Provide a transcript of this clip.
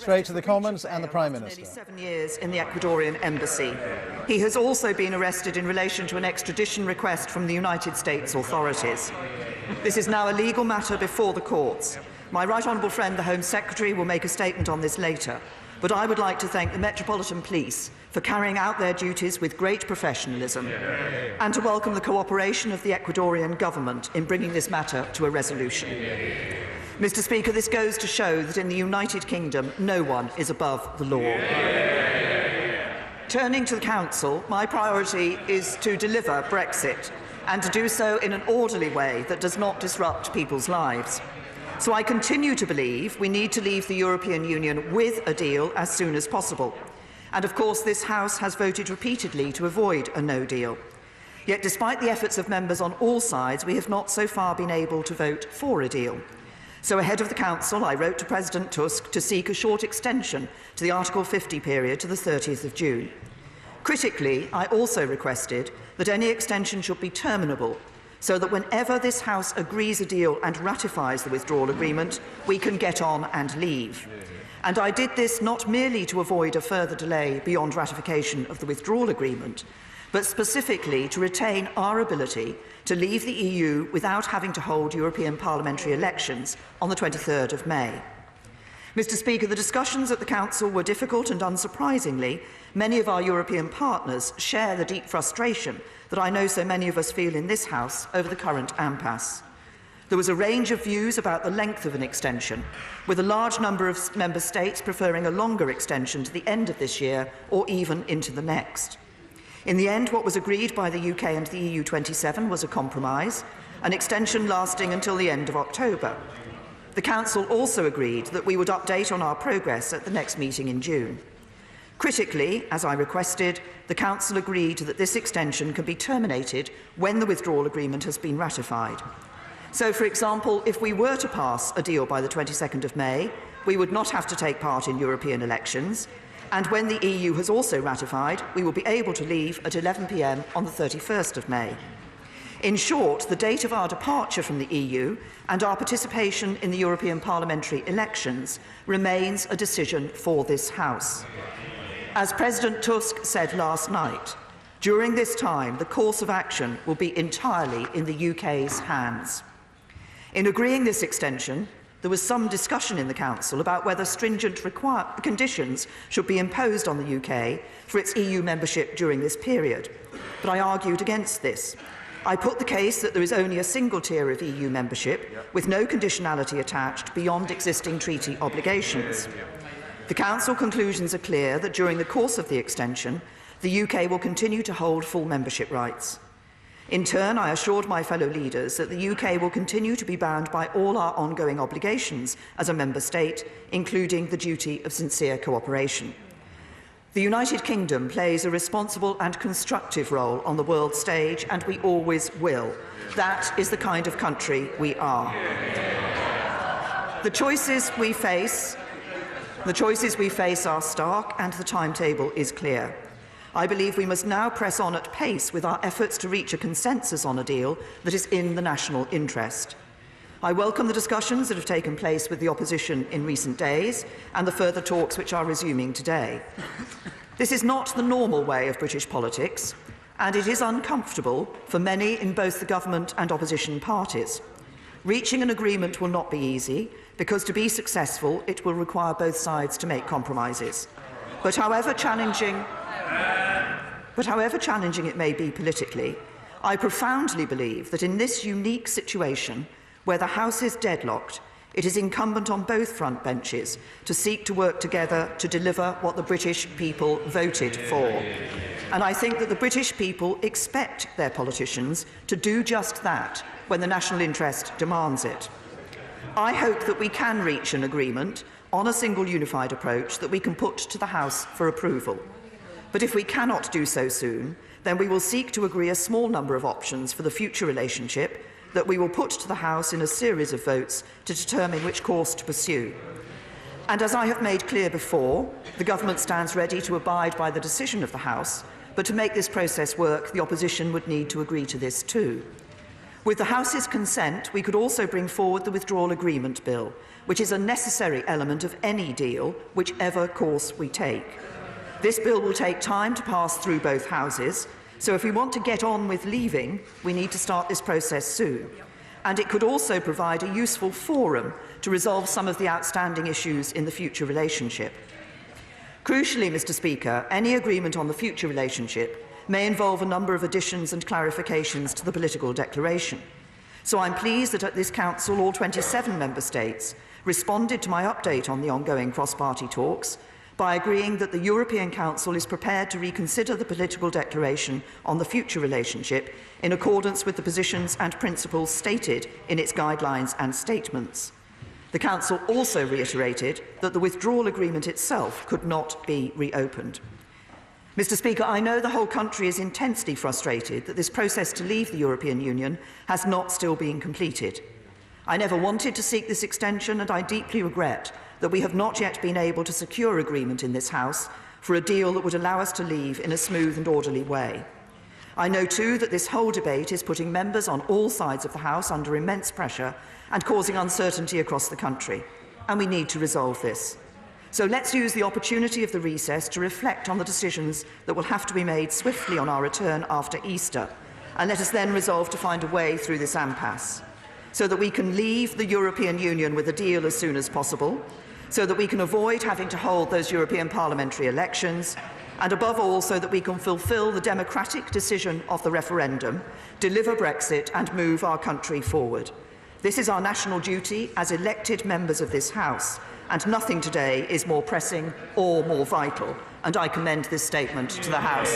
Straight to the Commons and the Prime Minister. Nearly 7 years in the Ecuadorian embassy. He has also been arrested in relation to an extradition request from the United States authorities. This is now a legal matter before the courts. My right honourable friend, the Home Secretary, will make a statement on this later, but I would like to thank the Metropolitan Police for carrying out their duties with great professionalism and to welcome the cooperation of the Ecuadorian government in bringing this matter to a resolution. Mr. Speaker, this goes to show that in the United Kingdom, no one is above the law. Turning to the Council, my priority is to deliver Brexit and to do so in an orderly way that does not disrupt people's lives. So I continue to believe we need to leave the European Union with a deal as soon as possible. And of course, this House has voted repeatedly to avoid a no deal. Yet despite the efforts of members on all sides, we have not so far been able to vote for a deal. So ahead of the Council, I wrote to President Tusk to seek a short extension to the Article 50 period to the 30th of June. Critically, I also requested that any extension should be terminable, so that whenever this House agrees a deal and ratifies the withdrawal agreement, we can get on and leave. And I did this not merely to avoid a further delay beyond ratification of the withdrawal agreement, but specifically to retain our ability to leave the EU without having to hold European parliamentary elections on the 23rd of May. Mr. Speaker, the discussions at the Council were difficult and, unsurprisingly, many of our European partners share the deep frustration that I know so many of us feel in this House over the current impasse. There was a range of views about the length of an extension, with a large number of member states preferring a longer extension to the end of this year or even into the next. In the end, what was agreed by the UK and the EU 27 was a compromise, an extension lasting until the end of October. The Council also agreed that we would update on our progress at the next meeting in June. Critically, as I requested, the Council agreed that this extension can be terminated when the withdrawal agreement has been ratified. So, for example, if we were to pass a deal by the 22nd of May, we would not have to take part in European elections, and when the EU has also ratified, we will be able to leave at 11 p.m. on the 31st of May. In short, the date of our departure from the EU and our participation in the European parliamentary elections remains a decision for this House. As President Tusk said last night, during this time, the course of action will be entirely in the UK's hands. In agreeing this extension, there was some discussion in the Council about whether stringent conditions should be imposed on the UK for its EU membership during this period, but I argued against this. I put the case that there is only a single tier of EU membership with no conditionality attached beyond existing treaty obligations. The Council conclusions are clear that during the course of the extension, the UK will continue to hold full membership rights. In turn, I assured my fellow leaders that the UK will continue to be bound by all our ongoing obligations as a member state, including the duty of sincere cooperation. The United Kingdom plays a responsible and constructive role on the world stage, and we always will. That is the kind of country we are. The choices we face are stark, and the timetable is clear. I believe we must now press on at pace with our efforts to reach a consensus on a deal that is in the national interest. I welcome the discussions that have taken place with the opposition in recent days and the further talks which are resuming today. This is not the normal way of British politics, and it is uncomfortable for many in both the government and opposition parties. Reaching an agreement will not be easy, because to be successful, it will require both sides to make compromises. But however challenging it may be politically, I profoundly believe that in this unique situation, where the House is deadlocked, it is incumbent on both front benches to seek to work together to deliver what the British people voted for. And I think that the British people expect their politicians to do just that when the national interest demands it. I hope that we can reach an agreement on a single unified approach that we can put to the House for approval. But if we cannot do so soon, then we will seek to agree a small number of options for the future relationship that we will put to the House in a series of votes to determine which course to pursue. And as I have made clear before, the Government stands ready to abide by the decision of the House, but to make this process work, the opposition would need to agree to this too. With the House's consent, we could also bring forward the Withdrawal Agreement Bill, which is a necessary element of any deal, whichever course we take. This bill will take time to pass through both houses, so if we want to get on with leaving, we need to start this process soon. And it could also provide a useful forum to resolve some of the outstanding issues in the future relationship. Crucially, Mr. Speaker, any agreement on the future relationship may involve a number of additions and clarifications to the political declaration. So I'm pleased that at this Council all 27 Member States responded to my update on the ongoing cross-party talks by agreeing that the European Council is prepared to reconsider the political declaration on the future relationship in accordance with the positions and principles stated in its guidelines and statements. The Council also reiterated that the withdrawal agreement itself could not be reopened. Mr. Speaker, I know the whole country is intensely frustrated that this process to leave the European Union has not still been completed. I never wanted to seek this extension, and I deeply regret that we have not yet been able to secure agreement in this House for a deal that would allow us to leave in a smooth and orderly way. I know too that this whole debate is putting members on all sides of the House under immense pressure and causing uncertainty across the country, and we need to resolve this. So let's use the opportunity of the recess to reflect on the decisions that will have to be made swiftly on our return after Easter, and let us then resolve to find a way through this impasse, so that we can leave the European Union with a deal as soon as possible, so that we can avoid having to hold those European parliamentary elections, and above all, so that we can fulfil the democratic decision of the referendum, deliver Brexit and move our country forward. This is our national duty as elected members of this House, and nothing today is more pressing or more vital, and I commend this statement to the House.